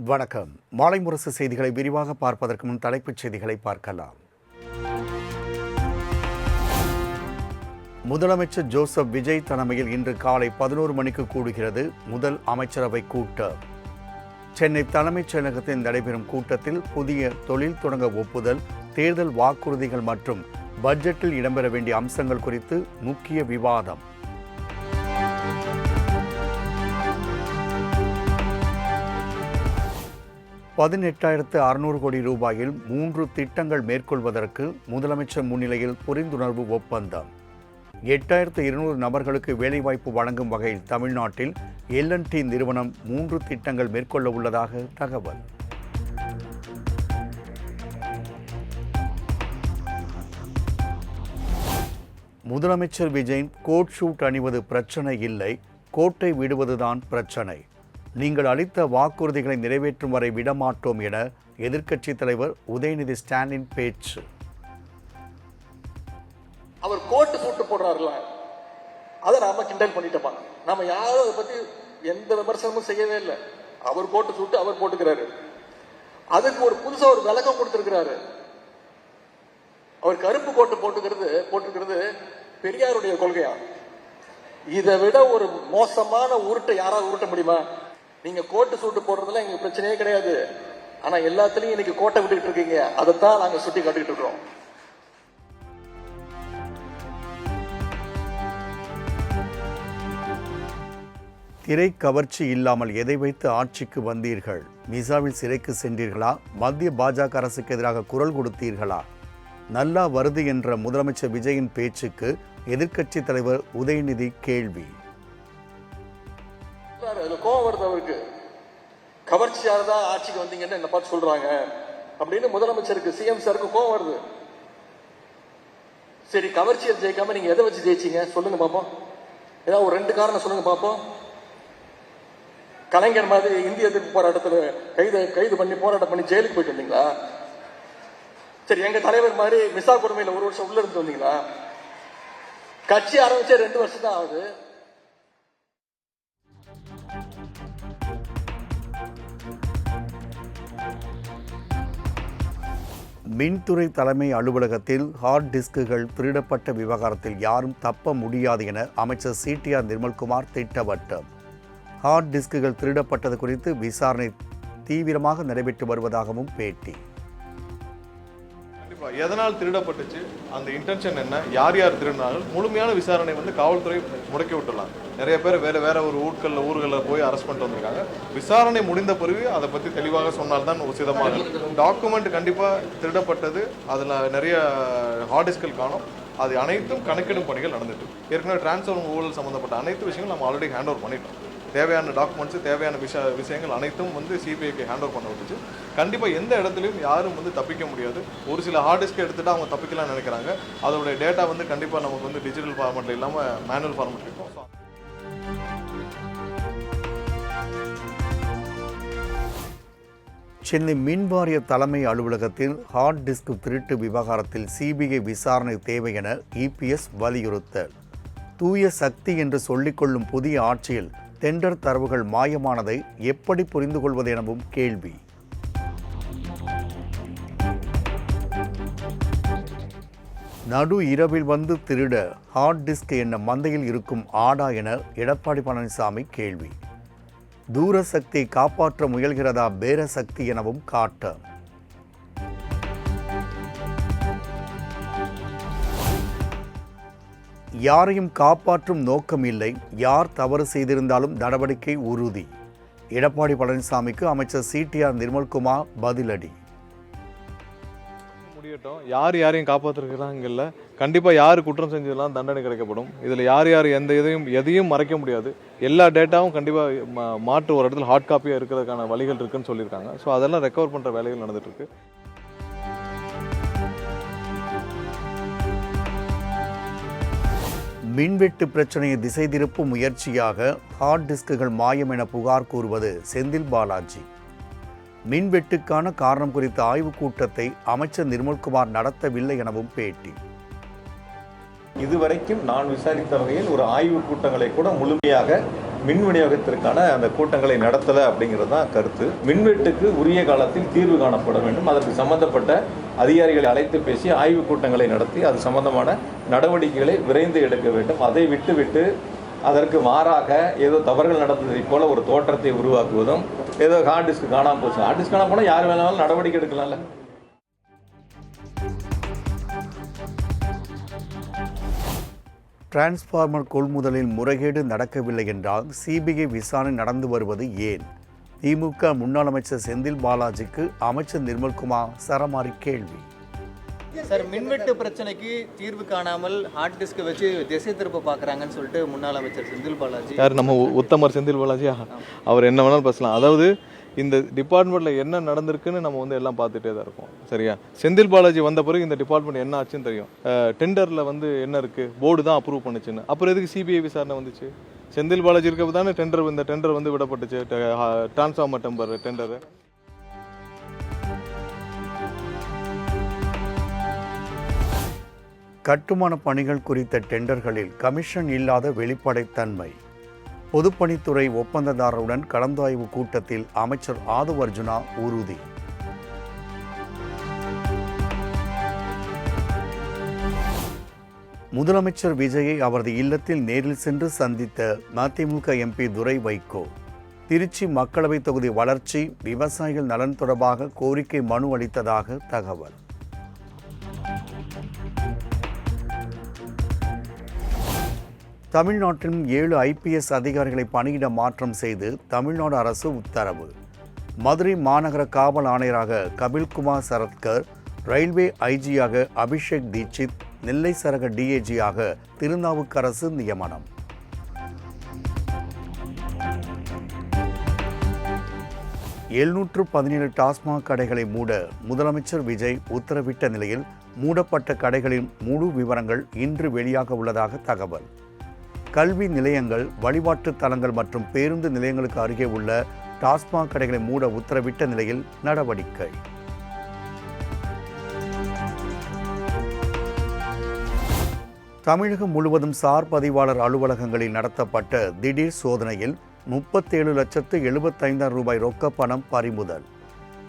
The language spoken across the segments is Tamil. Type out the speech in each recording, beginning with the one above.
வணக்கம். மாலை முரசு செய்திகளை விரிவாக பார்ப்பதற்கு முன் தலைப்புச் செய்திகளை பார்க்கலாம். முதலமைச்சர் ஜோசப் விஜய் தலைமையில் இன்று காலை 11 மணிக்கு கூடுகிறது முதல் அமைச்சரவை கூட்டம். சென்னை தலைமைச் செயலகத்தில் நடைபெறும் கூட்டத்தில் புதிய தொழில் தொடங்க ஒப்புதல், தேர்தல் வாக்குறுதிகள் மற்றும் பட்ஜெட்டில் இடம்பெற வேண்டிய அம்சங்கள் குறித்து முக்கிய விவாதம். $18,600 கோடி ரூபாயில் 3 திட்டங்கள் மேற்கொள்வதற்கு முதலமைச்சர் முன்னிலையில் புரிந்துணர்வு ஒப்பந்தம். 8,200 நபர்களுக்கு வேலைவாய்ப்பு வழங்கும் வகையில் தமிழ்நாட்டில் L&T நிறுவனம் 3 திட்டங்கள் மேற்கொள்ள உள்ளதாக தகவல். முதலமைச்சர் விஜய் கோட் ஷூட் அணிவது பிரச்சனை இல்லை, கோட்டை விடுவதுதான் பிரச்சனை. நீங்கள் அளித்த வாக்குறுதிகளை நிறைவேற்றும் வரை விடமாட்டோம் என எதிர்க்கட்சித் தலைவர் உதயநிதி ஸ்டாலின் பேச்சு. அவர் கோட்டு சூட்டு போடுறாருல, அதை நாம கிண்டல் பண்ணிட்டோமா? நாம யாரும் அதை பத்தி எந்த விமர்சனமும் செய்யவே இல்லை. அவர் கோட்டு சூட்டு அவர் போட்டுக்கிறாரு. அதுக்கு ஒரு புதுசா ஒரு விளக்கம் கொடுத்திருக்கிறாரு. அவர் கருப்பு கோட்டு போட்டுக்கிறது பெரியாருடைய கொள்கையா? இதை விட ஒரு மோசமான உருட்டை யாராவது உருட்ட முடியுமா? நீங்க கோட்டு சூட்டு போடுறதுல எங்களுக்கு பிரச்சனையே கிடையாது. ஆனா எல்லாத்துலயும் இன்னைக்கு கோட்டை விட்டுட்டு இருக்கீங்க. அதைத்தான் நாங்க சுட்டி காட்டிட்டு இருக்கோம். திரை கவர்ச்சி இல்லாமல் எதை வைத்து ஆட்சிக்கு வந்தீர்கள்? மிசாவில் சிறைக்கு சென்றீர்களா? மத்திய பாஜக அரசுக்கு எதிராக குரல் கொடுத்தீர்களா? நல்லா வருது என்ற முதலமைச்சர் விஜயின் பேச்சுக்கு எதிர்க்கட்சி தலைவர் உதயநிதி கேள்வி. கோவம் வருது அவருக்கு. கவர்ச்சியால தான் ஆட்சிக்கு வந்தீங்கன்னு என்ன பார்த்து சொல்றாங்க அப்படின்னு முதலமைச்சருக்கு, சிஎம் சாருக்கு கோவம் வருது. சரி, கவர்ச்சியை ஜெயிக்காம நீங்க எதை வச்சு ஜெயிச்சீங்க சொல்லுங்க பாப்போம். ஏதாவது ஒரு 2 காரணம் சொல்லுங்க பாப்போம். கலைஞர் மாதிரி இந்திய எதிர்ப்பு போராட்டத்தில் கைது பண்ணி போராட்டம் பண்ணி ஜெயிலுக்கு போயிட்டு வந்தீங்களா? சரி, எங்க தலைவர் மாதிரி மிசா கொடுமையில 1 வருஷம் உள்ள இருந்து வந்தீங்களா? கட்சி ஆரம்பிச்சே 2 வருஷம் தான் ஆகுது. மின்துறை தலைமை அலுவலகத்தில் ஹார்ட் டிஸ்குகள் திருடப்பட்ட விவகாரத்தில் யாரும் தப்ப முடியாது என அமைச்சர் CTR நிர்மல்குமார் திட்டவட்டம். ஹார்ட் டிஸ்குகள் திருடப்பட்டது குறித்து விசாரணை தீவிரமாக நடைபெற்று வருவதாகவும் பேட்டி. எதனால் திருடப்பட்டுச்சு, அந்த இன்டென்ஷன் என்ன, யார் யார் திருடினாலும் முழுமையான விசாரணை காவல்துறை முடக்கி விட்டுலாம். நிறைய பேர் வேற ஒரு ஊர்களில் போய் அரெஸ்ட் பண்ணிட்டு வந்திருக்காங்க. விசாரணை முடிந்த பிறகு அதை பற்றி தெளிவாக சொன்னால்தான் உசிதமாக. டாக்குமெண்ட் கண்டிப்பாக திருடப்பட்டது, அதில் நிறைய ஹார்ட் டிஸ்கள் காணும். அது அனைத்தும் கணக்கிடும் பணிகள் நடந்துட்டு. ஏற்கனவே டிரான்ஸ்ஃபர் ஊழல் சம்மந்தப்பட்ட அனைத்து விஷயங்களும் நம்ம ஆல்ரெடி ஹேண்ட் ஓவர் பண்ணிட்டோம். தேவையான டாக்குமெண்ட்ஸு, தேவையான விஷயங்கள் அனைத்தும் சிபிஐக்கு ஹேண்ட் ஓவர் பண்ண விட்டுச்சு. கண்டிப்பாக எந்த இடத்துலையும் யாரும் தப்பிக்க முடியாது. ஒரு சில ஹார்ட் டிஸ்க் எடுத்துகிட்டு அவங்க தப்பிக்கலாம் நினைக்கிறாங்க. அதோடைய டேட்டா கண்டிப்பாக நமக்கு டிஜிட்டல் ஃபார்மேட்டில் இல்லாமல் மேனுவல் ஃபார்மேட் இருக்கும். சென்னை மின்வாரிய தலைமை அலுவலகத்தில் ஹார்ட் டிஸ்க் திருட்டு விவகாரத்தில் சிபிஐ விசாரணை தேவை என EPS வலியுறுத்தல். தூய சக்தி என்று சொல்லிக்கொள்ளும் புதிய ஆட்சியில் டெண்டர் தரவுகள் மாயமானதை எப்படி புரிந்து கொள்வது எனவும் கேள்வி. நடு இரவில் வந்து திருட ஹார்ட் டிஸ்க் என்ன மந்தையில் இருக்கும் ஆடா என எடப்பாடி பழனிசாமி கேள்வி. தூர சக்தியை காப்பாற்ற முயல்கிறதா பேர சக்தி எனவும் காட்டம். யாரையும் காப்பாற்றும் நோக்கம் இல்லை, யார் தவறு செய்திருந்தாலும் நடவடிக்கை உறுதி. எடப்பாடி பழனிசாமிக்கு அமைச்சர் CTR நிர்மல்குமார் பதிலடி. முடியட்டும், யாரையும் காப்பாற்றுறாங்கல்ல, கண்டிப்பாக யார் குற்றம் செஞ்சதெல்லாம் தண்டனை கிடைக்கப்படும். இதில் யார் எதையும் மறைக்க முடியாது. எல்லா டேட்டாவும் கண்டிப்பாக மாற்று ஒரு இடத்துல ஹார்ட் காப்பியாக இருக்கிறதுக்கான வழிகள் இருக்குன்னு சொல்லியிருக்காங்க. ஸோ அதெல்லாம் ரெக்கவர் பண்ணுற வேலைகள் நடந்துட்டுருக்கு. மின்வெட்டு பிரச்சனையை திசை திருப்பும் முயற்சியாக ஹார்ட் டிஸ்குகள் மாயம் என புகார் கூறுவது செந்தில் பாலாஜி. மின்வெட்டுக்கான காரணம் குறித்த ஆய்வுக் கூட்டத்தை அமைச்சர் நிர்மல்குமார் நடத்தவில்லை எனவும் பேட்டி. இதுவரைக்கும் நான் விசாரித்த வகையில் ஒரு ஆய்வுக் கூட்டங்களை கூட முழுமையாக மின் விநியோகத்திற்கான அந்த கூட்டங்களை நடத்தலை அப்படிங்கிறது தான் கருத்து. மின்வெட்டுக்கு உரிய காலத்தில் தீர்வு காணப்பட வேண்டும். அதற்கு சம்பந்தப்பட்ட அதிகாரிகளை அழைத்து பேசி ஆய்வுக் கூட்டங்களை நடத்தி அது சம்பந்தமான நடவடிக்கைகளை விரைந்து எடுக்க வேண்டும். அதை விட்டு அதற்கு மாறாக ஏதோ தவறுகள் நடந்ததை போல ஒரு தோற்றத்தை உருவாக்குவதும், ஏதோ ஹார்ட் டிஸ்க் காணாமல் போச்சு, ஹார்ட் டிஸ்க் காணாமல் போனால் யார் வேணாலும் நடவடிக்கை எடுக்கலாம்ல. டிரான்ஸ்பார்மர் கொள்முதலில் முறைகேடு நடக்கவில்லை என்றால் சிபிஐ விசாரணை நடந்து வருவது ஏன்? திமுக முன்னாள் அமைச்சர் செந்தில் பாலாஜிக்கு அமைச்சர் நிர்மல்குமார் சரமாரி கேள்வி. சார், மின்வெட்டு பிரச்சனைக்கு தீர்வு காணாமல் ஹார்ட் டிஸ்க் வச்சு திசை திருப்ப பார்க்குறாங்கன்னு சொல்லிட்டு முன்னாள் அமைச்சர் செந்தில் பாலாஜி. யார்? நம்ம உத்தமர் செந்தில் பாலாஜி. அவர் என்ன வேணாலும் பேசலாம். அதாவது இந்த டிபார்ட்மெண்ட்டில் என்ன நடந்திருக்குன்னு நம்ம வந்து எல்லாம் பார்த்துட்டே தான் இருக்கோம். சரியா? செந்தில் பாலாஜி வந்த பிறகு இந்த டிபார்ட்மெண்ட் என்ன ஆச்சுன்னு தெரியும். டெண்டரில் வந்து என்ன இருக்குது, போர்டு தான் அப்ரூவ் பண்ணுச்சுன்னு. அப்புறம் எதுக்கு சிபிஐ விசாரணை வந்துச்சு? செந்தில் பாலாஜி இருக்கப்போ தானே இந்த டெண்டர் வந்து விடப்பட்டுச்சு, டிரான்ஸ்ஃபார்மர் டெண்டரு. கட்டுமான பணிகள் குறித்த டெண்டர்களில் கமிஷன் இல்லாத வெளிப்படைத்தன்மை. பொதுப்பணித்துறை ஒப்பந்ததாரருடன் கலந்தாய்வு கூட்டத்தில் அமைச்சர் ஆதவ் அர்ஜுனா உறுதி. முதலமைச்சர் விஜயை அவரது இல்லத்தில் நேரில் சென்று சந்தித்த மதிமுக எம்பி துரை வைகோ. திருச்சி மக்களவை தொகுதி வளர்ச்சி, விவசாயிகள் நலன் தொடர்பாக கோரிக்கை மனு அளித்ததாக தகவல். தமிழ்நாட்டில் 7 IPS அதிகாரிகளை பணியிட மாற்றம் செய்து தமிழ்நாடு அரசு உத்தரவு. மதுரை மாநகர காவல் ஆணையராக கபில்குமார் சரத்கர், ரயில்வே ஐஜியாக அபிஷேக் தீட்சித், நெல்லை சரக டிஏஜியாக திருநாவுக்கரசு நியமனம். எழுநூற்று டாஸ்மாக் கடைகளை மூட முதலமைச்சர் விஜய் உத்தரவிட்ட நிலையில் மூடப்பட்ட கடைகளின் முழு விவரங்கள் இன்று வெளியாக உள்ளதாக தகவல். கல்வி நிலையங்கள், வழிபாட்டு தலங்கள் மற்றும் பேருந்து நிலையங்களுக்கு அருகே உள்ள டாஸ்மாக் கடைகளை மூட உத்தரவிட்ட நிலையில் நடவடிக்கை. தமிழகம் முழுவதும் சார் பதிவாளர் அலுவலகங்களில் நடத்தப்பட்ட திடீர் சோதனையில் 37,75,000 ரூபாய் ரொக்க பணம் பறிமுதல்.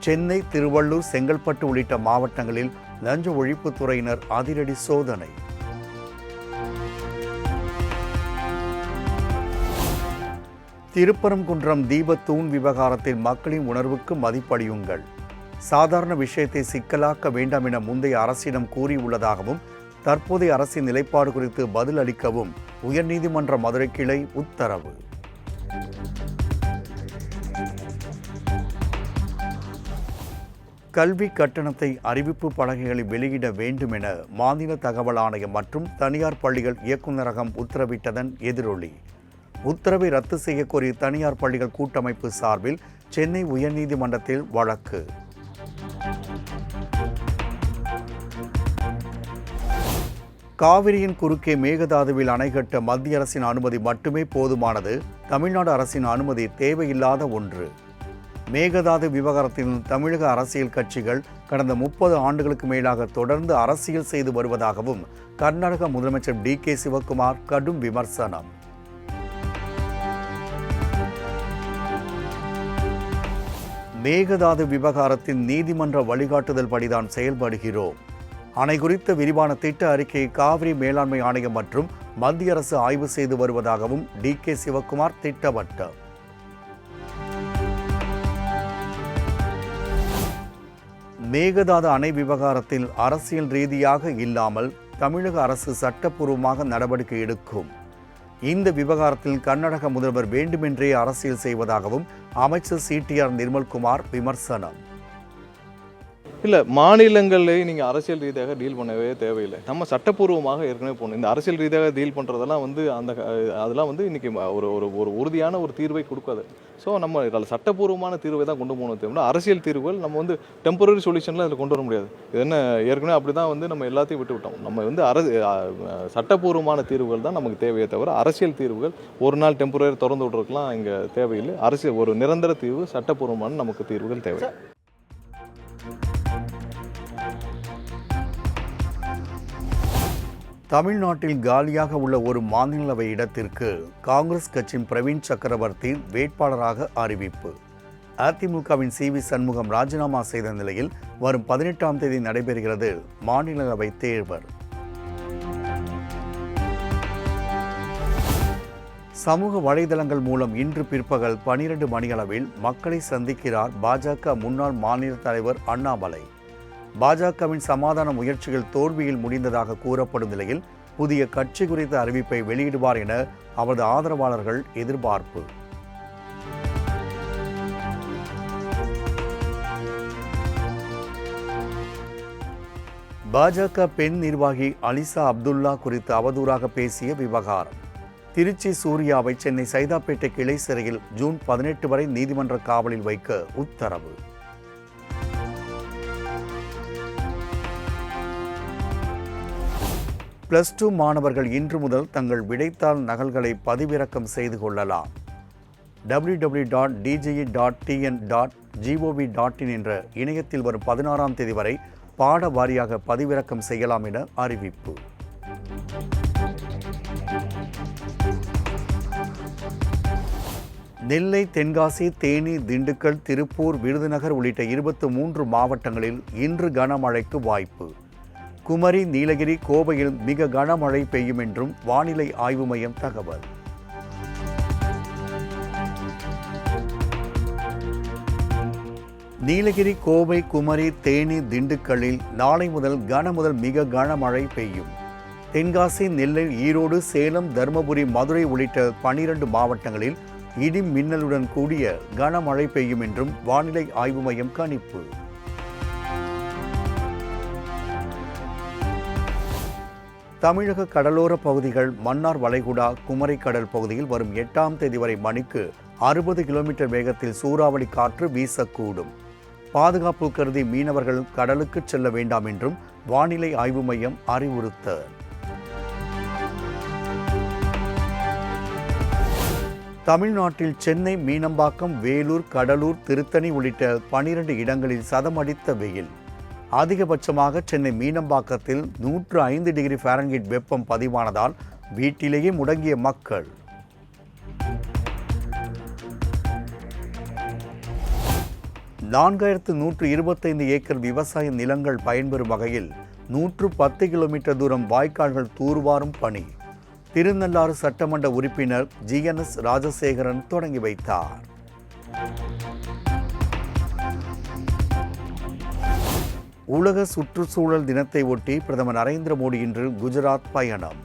சென்னை, திருவள்ளூர், செங்கல்பட்டு உள்ளிட்ட மாவட்டங்களில் லஞ்ச ஒழிப்புத்துறையினர் அதிரடி சோதனை. திருப்பரங்குன்றம் தீபத்தூண் விவகாரத்தில் மக்களின் உணர்வுக்கு மதிப்பளியுங்கள். சாதாரண விஷயத்தை சிக்கலாக்க வேண்டாம் என முந்தைய அரசிடம் கூறியுள்ளதாகவும் தற்போதைய அரசின் நிலைப்பாடு குறித்து பதில் அளிக்கவும் உயர்நீதிமன்ற மதுரை கிளை உத்தரவு. கல்வி கட்டணத்தை அறிவிப்பு பலகைகளில் வெளியிட வேண்டும் என மாநில தகவல் ஆணையம் மற்றும் தனியார் பள்ளிகள் இயக்குநரகம் உத்தரவிட்டதன் எதிரொலி. உத்தரவை ரத்து செய்ய கோரி தனியார் பள்ளிகள் கூட்டமைப்பு சார்பில் சென்னை உயர்நீதிமன்றத்தில் வழக்கு. காவிரியின் குறுக்கே மேகதாதுவில் அணை கட்ட மத்திய அரசின் அனுமதி மட்டுமே போதுமானது, தமிழ்நாடு அரசின் அனுமதி தேவையில்லாத ஒன்று. மேகதாது விவகாரத்தில் தமிழக அரசியல் கட்சிகள் கடந்த 30 ஆண்டுகளுக்கு மேலாக தொடர்ந்து அரசியல் செய்து வருவதாகவும் கர்நாடக முதலமைச்சர் DK சிவக்குமார் கடும் விமர்சனம். மேகதாது விவகாரத்தில் நீதிமன்ற வழிகாட்டுதல் படிதான் செயல்படுகிறோம். அணை குறித்த விரிவான திட்ட அறிக்கையை காவிரி மேலாண்மை ஆணையம் மற்றும் மத்திய அரசு ஆய்வு செய்து வருவதாகவும் DK சிவக்குமார் திட்டவட்டம். மேகதாது அணை விவகாரத்தில் அரசியல் ரீதியாக இல்லாமல் தமிழக அரசு சட்டப்பூர்வமாக நடவடிக்கை எடுக்கும். இந்த விவகாரத்தில் கர்நாடக முதல்வர் வேண்டுமென்றே அரசியல் செய்வதாகவும் அமைச்சர் CTR நிர்மல்குமார் விமர்சனம். இல்லை, மாநிலங்களில் நீங்கள் அரசியல் ரீதியாக டீல் பண்ணவே தேவையில்லை. நம்ம சட்டப்பூர்வமாக ஏற்கனவே போகணும். இந்த அரசியல் ரீதியாக டீல் பண்ணுறதெல்லாம் வந்து அதெல்லாம் வந்து இன்றைக்கி ஒரு உறுதியான ஒரு தீர்வை கொடுக்காது. ஸோ நம்ம இதில் சட்டப்பூர்வமான தீர்வை தான் கொண்டு போகணும். தேவைன்னா அரசியல் தீர்வுகள் நம்ம வந்து டெம்பரரி சொல்யூஷனில் அதில் கொண்டு வர முடியாது. இது என்ன ஏற்கனவே அப்படி தான் வந்து நம்ம எல்லாத்தையும் விட்டு விட்டோம். நம்ம வந்து சட்டப்பூர்வமான தீர்வுகள் தான் நமக்கு தேவையே தவிர அரசியல் தீர்வுகள் ஒரு நாள் டெம்பரரி திறந்து விட்றதுக்குலாம் இங்கே தேவையில்லை. அரசியல் ஒரு நிரந்தர தீர்வு, சட்டப்பூர்வமான நமக்கு தீர்வுகள் தேவை. தமிழ்நாட்டில் காலியாக உள்ள ஒரு மாநிலங்களவை இடத்திற்கு காங்கிரஸ் கட்சியின் பிரவீன் சக்கரவர்த்தி வேட்பாளராக அறிவிப்பு. அதிமுகவின் சி.வி. சண்முகம் ராஜினாமா செய்த நிலையில் வரும் 18ஆம் தேதி நடைபெறுகிறது மாநிலங்களவை தேர்தல். சமூக வலைதளங்கள் மூலம் இன்று பிற்பகல் 12 மணியளவில் மக்களை சந்திக்கிறார் பாஜக முன்னாள் மாநில தலைவர் அண்ணாமலை. பாஜகவின் சமாதான முயற்சிகள் தோல்வியில் முடிந்ததாக கூறப்படும் நிலையில் புதிய கட்சி குறித்த அறிவிப்பை வெளியிடுவார் என அவரது ஆதரவாளர்கள் எதிர்பார்ப்பு. பாஜக பெண் நிர்வாகி அலிசா அப்துல்லா குறித்து அவதூறாக பேசிய விவகாரம். திருச்சி சூர்யாவை சென்னை சைதாப்பேட்டை கிளை சிறையில் ஜூன் 18 வரை நீதிமன்ற காவலில் வைக்க உத்தரவு. +2 மாணவர்கள் இன்று முதல் தங்கள் விடைத்தாள் நகல்களை பதிவிறக்கம் செய்து கொள்ளலாம். www.dge.tn.gov.in என்ற இணையத்தில் வரும் 16ஆம் தேதி வரை பாட வாரியாக பதிவிறக்கம் செய்யலாம் என அறிவிப்பு. நெல்லை, தென்காசி, தேனி, திண்டுக்கல், திருப்பூர், விருதுநகர் உள்ளிட்ட 23 மாவட்டங்களில் இன்று கனமழைக்கு வாய்ப்பு. குமரி, நீலகிரி, கோவையில் மிக கனமழை பெய்யும் என்றும் வானிலை ஆய்வு மையம் தகவல். நீலகிரி, கோவை, குமரி, தேனி, திண்டுக்கல்லில் நாளை முதல் மிக கனமழை பெய்யும். தென்காசி, நெல்லை, ஈரோடு, சேலம், தருமபுரி, மதுரை உள்ளிட்ட 12 மாவட்டங்களில் இடி மின்னலுடன் கூடிய கனமழை பெய்யும் என்றும் வானிலை ஆய்வு மையம் கணிப்பு. தமிழக கடலோர பகுதிகள், மன்னார் வளைகுடா, குமரி கடல் பகுதியில் வரும் 8ஆம் தேதி வரை மணிக்கு 60 கிலோமீட்டர் வேகத்தில் சூறாவளி காற்று வீசக்கூடும். பாதுகாப்பு கருதி மீனவர்கள் கடலுக்கு செல்ல வேண்டாம் என்றும் வானிலை ஆய்வு மையம் அறிவுறுத்தல். தமிழ்நாட்டில் சென்னை, மீனம்பாக்கம், வேலூர், கடலூர், திருத்தணி உள்ளிட்ட 12 இடங்களில் சதமடித்த வெயில். அதிகபட்சமாக சென்னை மீனம்பாக்கத்தில் 105 டிகிரி ஃபாரன்ஹீட் வெப்பம் பதிவானதால் வீட்டிலேயே முடங்கிய மக்கள். (4125 ஏக்கர் விவசாய நிலங்கள் பயன்பெறும் வகையில் 110 கிலோமீட்டர் தூரம் வாய்க்கால்கள் தூர்வாரும் பணி திருநள்ளாறு சட்டமன்ற உறுப்பினர் GNS ராஜசேகரன் தொடங்கி வைத்தார். உலக சுற்றுச்சூழல் தினத்தை ஒட்டி பிரதமர் நரேந்திர மோடி இன்று குஜராத் பயணம்.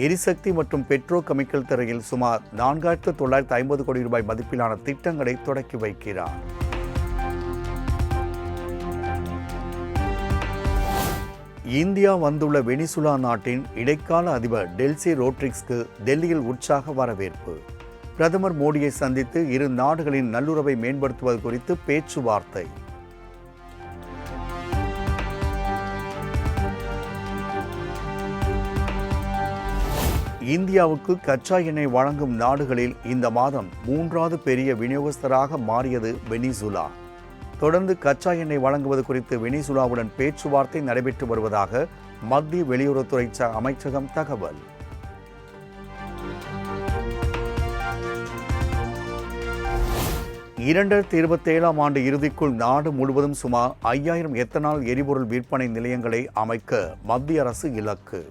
எரிசக்தி மற்றும் பெட்ரோ கெமிக்கல் துறையில் சுமார் 4,950 கோடி ரூபாய் மதிப்பிலான திட்டங்களை தொடக்கி வைக்கிறார். இந்தியா வந்துள்ள வெனிசுலா நாட்டின் இடைக்கால அதிபர் டெல்சி ரோட்ரிக்ஸ்க்கு டெல்லியில் உற்சாக வரவேற்பு. பிரதமர் மோடியை சந்தித்து இரு நாடுகளின் நல்லுறவை மேம்படுத்துவது குறித்து பேச்சுவார்த்தை. இந்தியாவுக்கு கச்சா எண்ணெய் வழங்கும் நாடுகளில் இந்த மாதம் 3வது பெரிய விநியோகஸ்தராக மாறியது வெனிசுலா. தொடர்ந்து கச்சா எண்ணெய் வழங்குவது குறித்து வெனிசுலாவுடன் பேச்சுவார்த்தை நடைபெற்று வருவதாக மத்திய வெளியுறவுத்துறை அமைச்சகம் தகவல். இரண்டாயிரத்தி 27ஆம் ஆண்டு இறுதிக்குள் நாடு முழுவதும் சுமார் 5000 எத்தனால் எரிபொருள் விற்பனை நிலையங்களை அமைக்க மத்திய அரசு இலக்கு.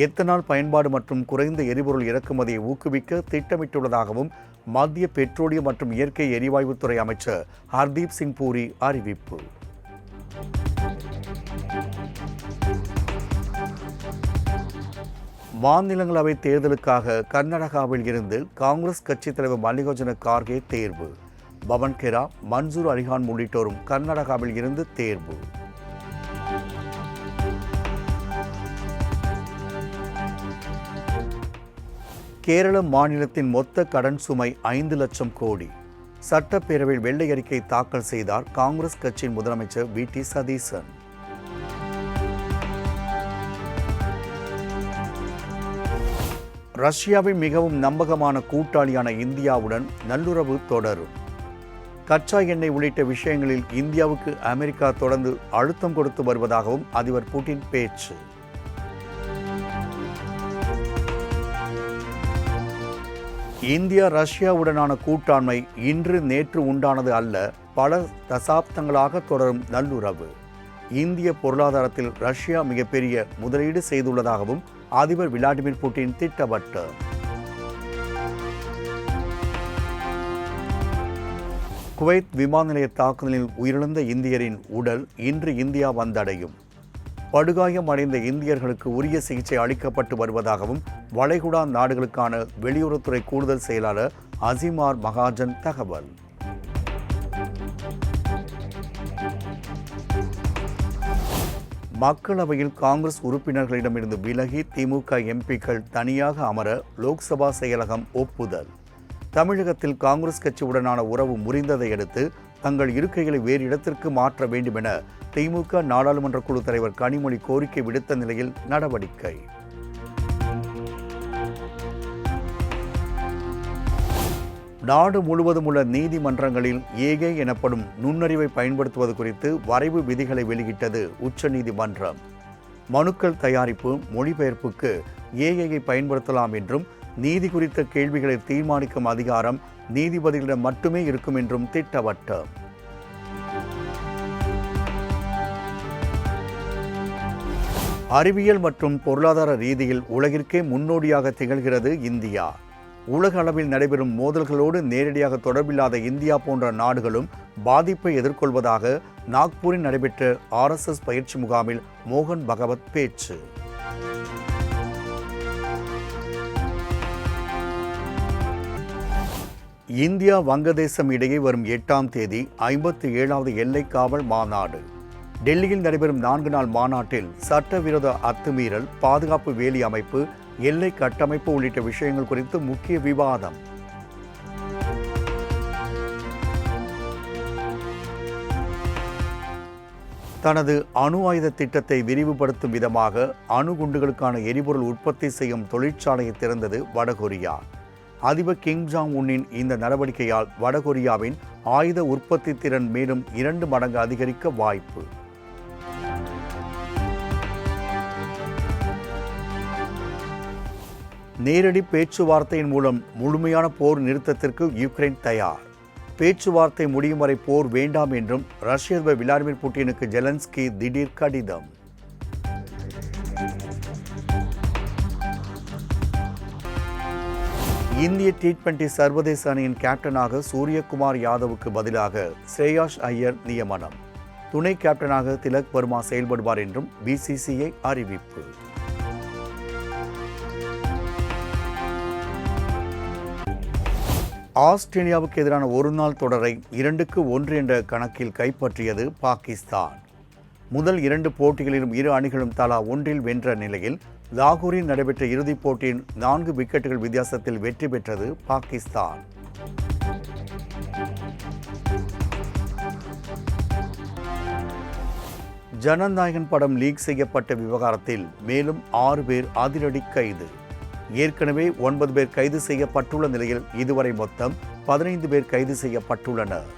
எத்தனால் பயன்பாடு மற்றும் குறைந்த எரிபொருள் இறக்குமதியை ஊக்குவிக்க திட்டமிட்டுள்ளதாகவும் மத்திய பெட்ரோலியம் மற்றும் இயற்கை எரிவாயுத்துறை அமைச்சர் ஹர்தீப் சிங் பூரி அறிவிப்பு. மாநிலங்களவை தேர்தலுக்காக கர்நாடகாவில் இருந்து காங்கிரஸ் கட்சித் தலைவர் மல்லிகார்ஜுன கார்கே தேர்வு. பவன் கெரா, மன்சூர் அலிகான் உள்ளிட்டோரும் கர்நாடகாவில் இருந்து தேர்வு. கேரள மாநிலத்தின் மொத்த கடன் சுமை 5 லட்சம் கோடி. சட்டப்பேரவையில் வெள்ளை அறிக்கை தாக்கல் செய்தார் காங்கிரஸ் கட்சியின் முதலமைச்சர் VT சதீசன். ரஷ்யாவின் மிகவும் நம்பகமான கூட்டாளியான இந்தியாவுடன் நல்லுறவு தொடரும். கச்சா எண்ணெய் உள்ளிட்ட விஷயங்களில் இந்தியாவுக்கு அமெரிக்கா தொடர்ந்து அழுத்தம் கொடுத்து வருவதாகவும் அதிபர் புட்டின் பேச்சு. இந்தியா ரஷ்யாவுடனான கூட்டாண்மை இன்று நேற்று உண்டானது அல்ல, பல தசாப்தங்களாக தொடரும் நல்லுறவு. இந்திய பொருளாதாரத்தில் ரஷ்யா மிகப்பெரிய முதலீடு செய்துள்ளதாகவும் அதிபர் விளாடிமிர் புட்டின் திட்டவட்டம். குவைத் விமான நிலைய தாக்குதலில் உயிரிழந்த இந்தியரின் உடல் இன்று இந்தியா வந்தடையும். படுகாயம் அடைந்த இந்தியர்களுக்கு உரிய சிகிச்சை அளிக்கப்பட்டு வருவதாகவும் வளைகுடா நாடுகளுக்கான வெளியுறவுத்துறை கூடுதல் செயலாளர் அசிமார் மகாஜன் தகவல். மக்களவையில் காங்கிரஸ் உறுப்பினர்களிடமிருந்து விலகி திமுக எம்பிக்கள் தனியாக அமர லோக்சபா செயலகம் ஒப்புதல். தமிழகத்தில் காங்கிரஸ் கட்சியுடனான உறவு முறிந்ததை அடுத்து தங்கள் இருக்கைகளை வேறு இடத்திற்கு மாற்ற வேண்டும் என திமுக நாடாளுமன்ற குழு தலைவர் கனிமொழி கோரிக்கை விடுத்த நிலையில் நடவடிக்கை. நாடு முழுவதும் உள்ள நீதிமன்றங்களில் ஏஐ எனப்படும் நுண்ணறிவை பயன்படுத்துவது குறித்து வரைவு விதிகளை வெளியிட்டது உச்சநீதிமன்றம். மனுக்கள் தயாரிப்பு, மொழிபெயர்ப்புக்கு ஏஐயை பயன்படுத்தலாம் என்றும் நீதி குறித்த கேள்விகளை தீர்மானிக்கும் அதிகாரம் நீதிபதிகளிடம் மட்டுமே இருக்கும் என்றும் திட்டவட்டம். அறிவியல் மற்றும் பொருளாதார ரீதியில் உலகிற்கே முன்னோடியாக திகழ்கிறது இந்தியா. உலக அளவில் நடைபெறும் மோதல்களோடு நேரடியாக தொடர்பில்லாத இந்தியா போன்ற நாடுகளும் பாதிப்பை எதிர்கொள்வதாக நாக்பூரில் நடைபெற்ற RSS பயிற்சி முகாமில் மோகன் பகவத் பேச்சு. இந்தியா வங்கதேசம் இடையே வரும் 8ஆம் தேதி 57வது எல்லை காவல் மாநாடு. டெல்லியில் நடைபெறும் 4 நாள் மாநாட்டில் சட்டவிரோத அத்துமீறல், பாதுகாப்பு வேலி அமைப்பு, எல்லை கட்டமைப்பு உள்ளிட்ட விஷயங்கள் குறித்து முக்கிய விவாதம். தனது அணு ஆயுத திட்டத்தை விரிவுபடுத்தும் விதமாக அணுகுண்டுகளுக்கான எரிபொருள் உற்பத்தி செய்யும் தொழிற்சாலையை திறந்தது வடகொரியா. அதிபர் கிம் ஜாங் உன்னின் இந்த நடவடிக்கையால் வடகொரியாவின் ஆயுத உற்பத்தி திறன் மேலும் 2 மடங்கு அதிகரிக்க வாய்ப்பு. நேரடி பேச்சுவார்த்தையின் மூலம் முழுமையான போர் நிறுத்தத்திற்கு யுக்ரைன் தயார். பேச்சுவார்த்தை முடியும் வரை போர் வேண்டாம் என்றும் ரஷ்ய அதிபர் விளாடிமிர் புட்டினுக்கு ஜெலன்ஸ்கி திடீர் கடிதம். இந்திய T20 சர்வதேச அணியின் கேப்டனாக சூரியகுமார் யாதவுக்கு பதிலாக ஸ்ரேயாஸ் ஐயர் நியமனம். துணை கேப்டனாக திலக் வர்மா செயல்படுவார் என்றும் BCCI அறிவிப்பு. ஆஸ்திரேலியாவுக்கு எதிரான ஒருநாள் தொடரை 2-1 என்ற கணக்கில் கைப்பற்றியது பாகிஸ்தான். முதல் 2 போட்டிகளிலும் இரு அணிகளும் தலா 1 வென்ற நிலையில் லாகூரில் நடைபெற்ற இறுதிப் போட்டியின் 4 விக்கெட்டுகள் வித்தியாசத்தில் வெற்றி பெற்றது பாகிஸ்தான். ஜனநாயகன் படம் லீக் செய்யப்பட்ட விவகாரத்தில் மேலும் 6 பேர் அதிரடி கைது. ஏற்கனவே 9 பேர் கைது செய்யப்பட்டுள்ள நிலையில் இதுவரை மொத்தம் 15 பேர் கைது செய்யப்பட்டுள்ளனர்.